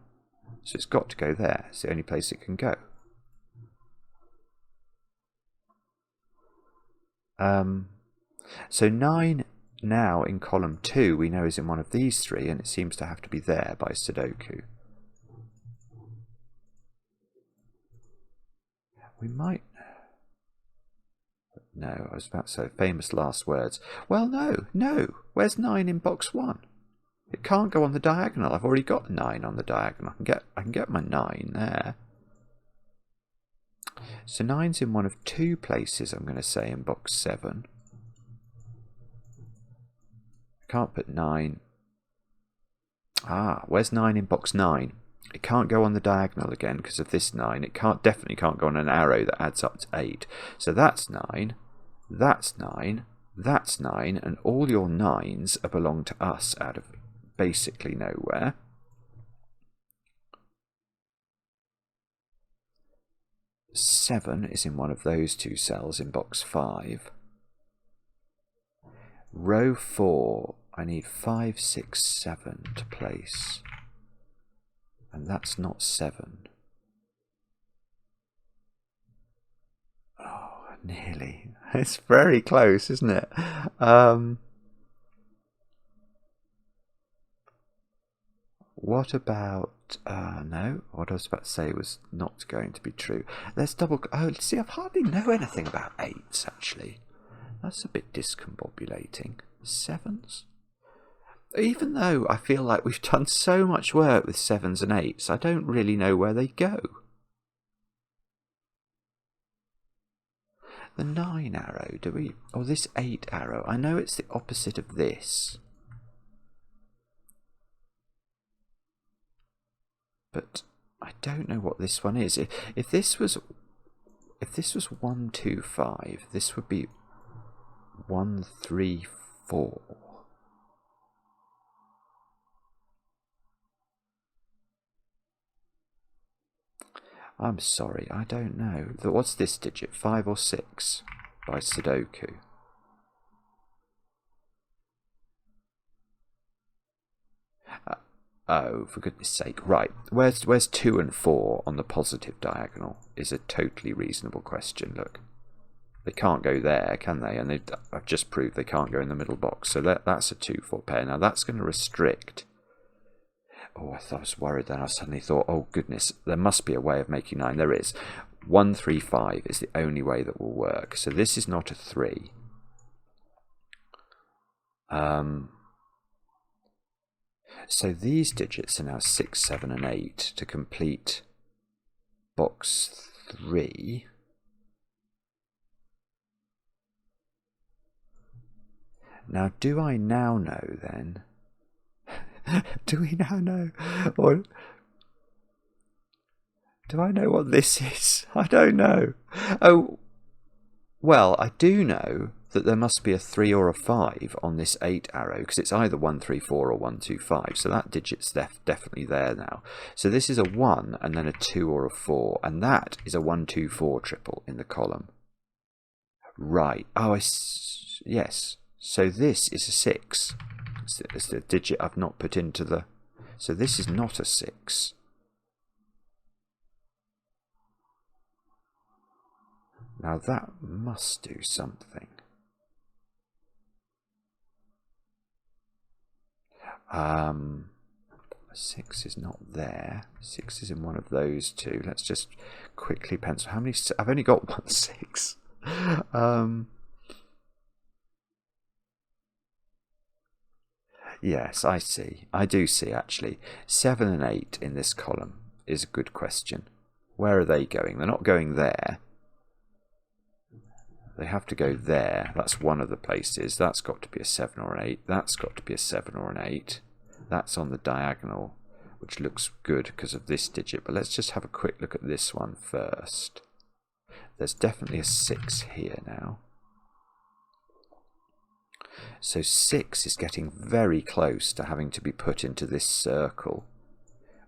Speaker 1: So it's got to go there. It's the only place it can go. So 9 now in column 2 we know is in one of these 3, and it seems to have to be there by Sudoku. We might... No, I was about to say famous last words. Well, no. Where's 9 in box 1? It can't go on the diagonal. I've already got 9 on the diagonal. I can get my 9 there. So 9's in one of 2 places, I'm going to say, in box 7. I can't put 9. Where's 9 in box 9? It can't go on the diagonal again because of this 9. It definitely can't go on an arrow that adds up to 8. So that's 9, that's 9, that's 9, and all your 9s belong to us out of basically nowhere. Seven is in one of those 2 cells in box 5. Row 4, I need 5, 6, 7 to place. And that's not 7. Oh, nearly. It's very close, isn't it? What about... no, what I was about to say was not going to be true. Let's double... Oh, see, I hardly know anything about 8s, actually. That's a bit discombobulating. 7s? Even though I feel like we've done so much work with 7s and 8s, I don't really know where they go. The 9 arrow, do we... Or this 8 arrow, I know it's the opposite of this. But I don't know what this one is. If this was 1, 2, 5, this would be 1, 3, 4. I'm sorry, I don't know. What's this digit? 5 or 6 by Sudoku. Oh, for goodness sake. Right. Where's 2 and 4 on the positive diagonal is a totally reasonable question. Look. They can't go there, can they? And I've just proved they can't go in the middle box. So that's a 2-4 pair. Now that's going to restrict... Oh, I was worried then. I suddenly thought, oh goodness, there must be a way of making 9. There is. 1, 3, 5 is the only way that will work. So this is not a 3. So these digits are now 6, 7, and 8 to complete box 3. Now, do I now know then? Do we now know? Or do I know what this is? I don't know. Oh, well, I do know that there must be a 3 or a 5 on this 8 arrow, because it's either 1, 3, 4 or 1, 2, 5. So that digit's definitely there now. So this is a 1 and then a 2 or a 4, and that is a 1, 2, 4 triple in the column. Right. Oh, yes. So this is a 6. It's the digit I've not put into the... So this is not a 6. Now that must do something. 6 is not there. 6 is in one of those 2. Let's just quickly pencil. How many... I've only got 1 6. Yes, I see. I do see, actually. 7 and 8 in this column is a good question. Where are they going? They're not going there. They have to go there. That's one of the places. That's got to be a 7 or an 8. That's got to be a 7 or an 8. That's on the diagonal, which looks good because of this digit. But let's just have a quick look at this one first. There's definitely a 6 here now. So 6 is getting very close to having to be put into this circle,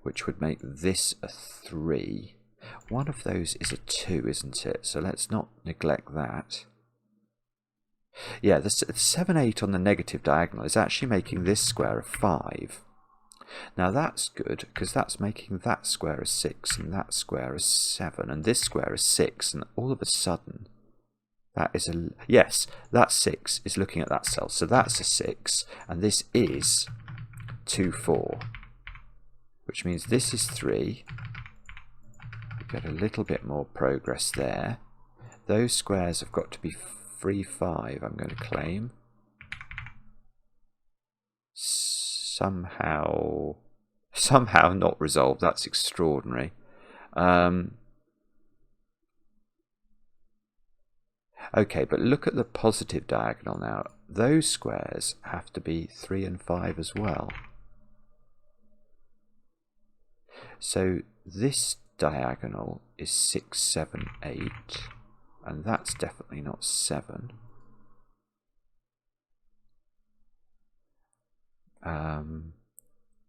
Speaker 1: which would make this a 3. One of those is a 2, isn't it? So let's not neglect that. Yeah, the 7, 8 on the negative diagonal is actually making this square a 5. Now that's good, because that's making that square a 6 and that square a 7, and this square is 6, and all of a sudden that is a... Yes, that 6 is looking at that cell, so that's a 6, and this is 2, 4, which means this is 3. We get a little bit more progress there. Those squares have got to be 3, 5, I'm going to claim. Somehow not resolved. That's extraordinary. Okay, but look at the positive diagonal now. Those squares have to be 3 and 5 as well. So this diagonal is 6, 7, 8, and that's definitely not 7.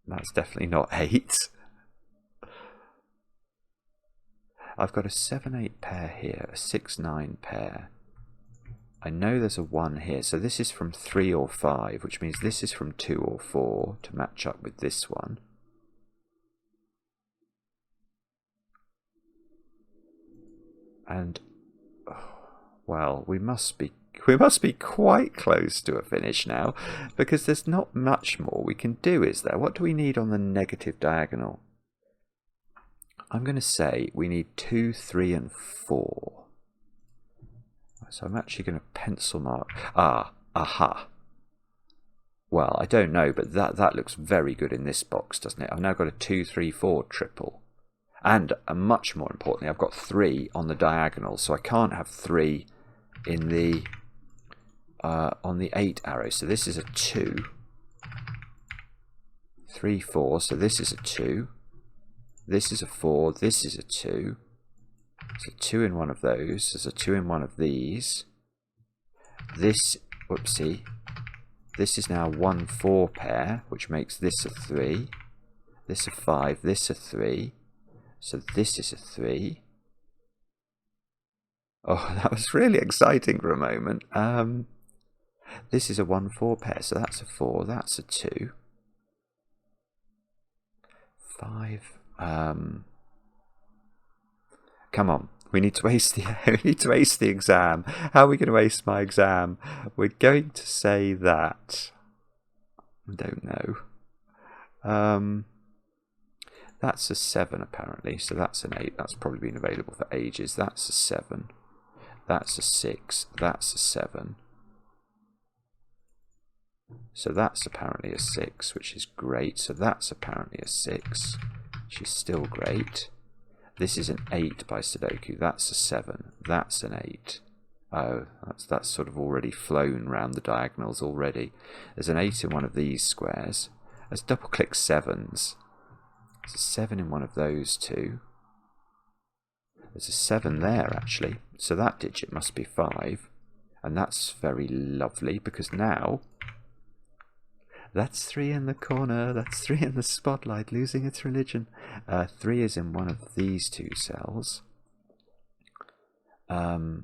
Speaker 1: That's definitely not 8. I've got a 7, 8 pair here, a 6, 9 pair. I know there's a 1 here, so this is from 3 or 5, which means this is from 2 or 4 to match up with this one. And, well, we must be quite close to a finish now, because there's not much more we can do, is there? What do we need on the negative diagonal? I'm going to say we need 2, 3, and 4. So I'm actually going to pencil mark. Aha. Well, I don't know, but that looks very good in this box, doesn't it? I've now got a 2, 3, 4 triple. And much more importantly, I've got 3 on the diagonal, so I can't have 3 in the on the 8 arrow. So this is a 2. 3, 4, so this is a 2. This is a 4, this is a 2. There's a 2 in one of those, there's a 2 in one of these. This, whoopsie, this is now 1, 4 pair, which makes this a 3. This a 5, this a 3. So this is a 3. Oh, that was really exciting for a moment. This is a 1, 4 pair, so that's a 4, that's a 2. 5. Come on, we need to ace the exam. How are we going to ace my exam? We're going to say that. I don't know. That's a 7 apparently, so that's an 8. That's probably been available for ages. That's a 7. That's a 6. That's a 7. So that's apparently a 6, which is great. So that's apparently a 6, which is still great. This is an 8 by Sudoku. That's a 7. That's an 8. Oh, that's sort of already flown round the diagonals already. There's an 8 in one of these squares. Let's double click 7s. There's a 7 in one of those two. There's a 7 there actually. So that digit must be 5. And that's very lovely because now that's 3 in the corner, that's 3 in the spotlight, losing its religion. 3 is in one of these two cells. Well,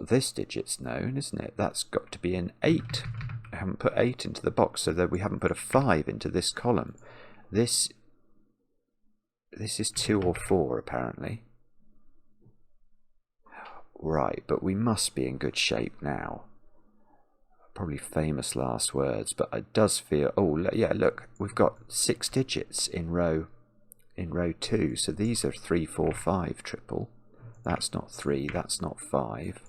Speaker 1: this digit's known, isn't it? That's got to be an 8. I haven't put 8 into the box, so that we haven't put a 5 into this column. This is 2 or 4, apparently. Right, but we must be in good shape now. Probably famous last words, but it does feel... Oh, yeah, look, we've got 6 digits in row 2. So these are 3, 4, 5 triple. That's not 3, that's not 5.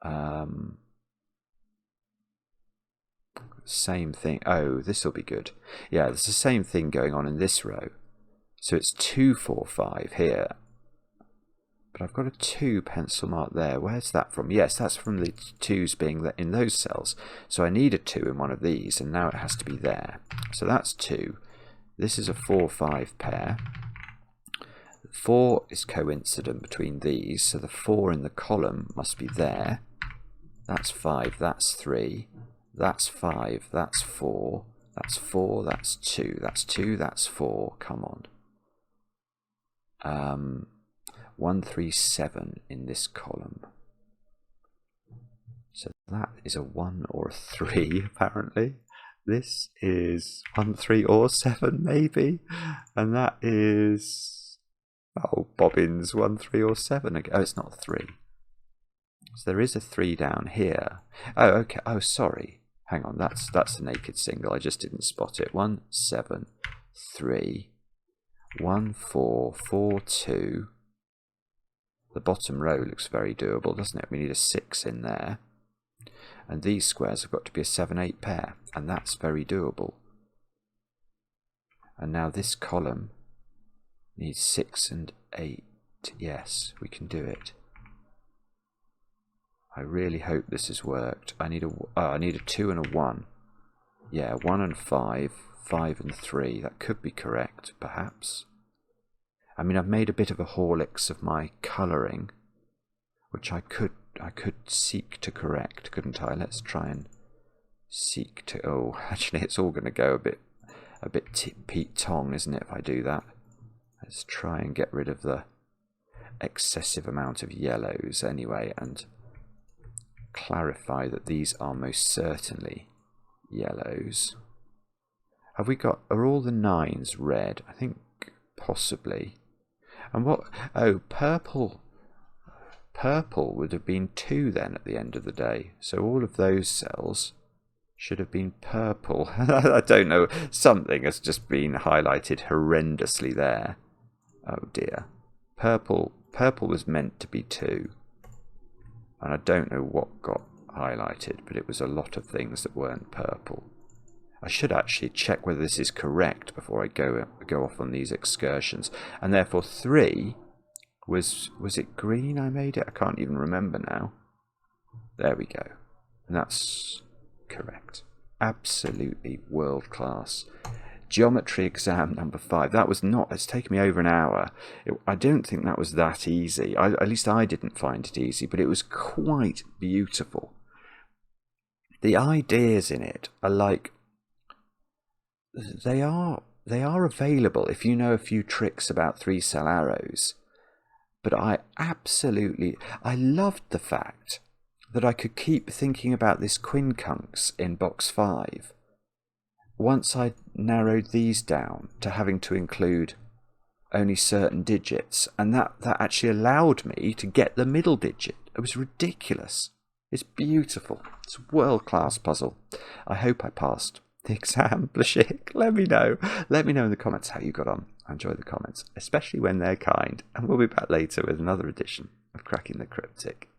Speaker 1: 5. Same thing. Oh, this will be good. Yeah, there's the same thing going on in this row. So it's 2, 4, 5 here. But I've got a 2 pencil mark there. Where's that from? Yes, that's from the 2s being in those cells. So I need a 2 in one of these, and now it has to be there. So that's 2. This is a 4, 5 pair. 4 is coincident between these, so the 4 in the column must be there. That's 5, that's 3, that's 5, that's 4, that's 4, that's 2, that's 2, that's 4, come on. 1, 3, 7 in this column. So that is a 1 or a 3 apparently. This is 1, 3 or 7 maybe. And that is, oh, bobbins, 1, 3 or 7 again. Oh, it's not 3. So there is a 3 down here. Oh, okay. Oh, sorry. Hang on. That's the naked single. I just didn't spot it. 1, 7, 3, 1, 4, 4, 2. The bottom row looks very doable, doesn't it? We need a 6 in there. And these squares have got to be a 7, 8 pair. And that's very doable. And now this column needs 6 and 8. Yes, we can do it. I really hope this has worked. I need a 2 and a 1. Yeah, 1 and 5, 5 and 3. That could be correct, perhaps. I mean, I've made a bit of a Horlicks of my colouring, which I could seek to correct, couldn't I? Let's try and seek to. Oh, actually, it's all going to go a bit Pete Tong, isn't it? If I do that, let's try and get rid of the excessive amount of yellows anyway, and clarify that these are most certainly yellows. Have we got? Are all the 9s red? I think possibly. And what? Oh, purple. Purple would have been 2 then at the end of the day. So all of those cells should have been purple. I don't know. Something has just been highlighted horrendously there. Oh dear. Purple was meant to be 2. And I don't know what got highlighted, but it was a lot of things that weren't purple. I should actually check whether this is correct before I go off on these excursions. And therefore 3 was it green I made it? I can't even remember now. There we go. And that's correct. Absolutely world class. Geometry exam number 5. That was not, it's taken me over an hour. I don't think that was that easy. At least I didn't find it easy, but it was quite beautiful. The ideas in it are like, they are available if you know a few tricks about 3-cell arrows. But I loved the fact that I could keep thinking about this quincunx in box 5 once I narrowed these down to having to include only certain digits, and that actually allowed me to get the middle digit. It was ridiculous. It's beautiful. It's a world-class puzzle. I hope I passed the exam, Blashyrkh. Let me know. Let me know in the comments how you got on. I enjoy the comments, especially when they're kind. And we'll be back later with another edition of Cracking the Cryptic.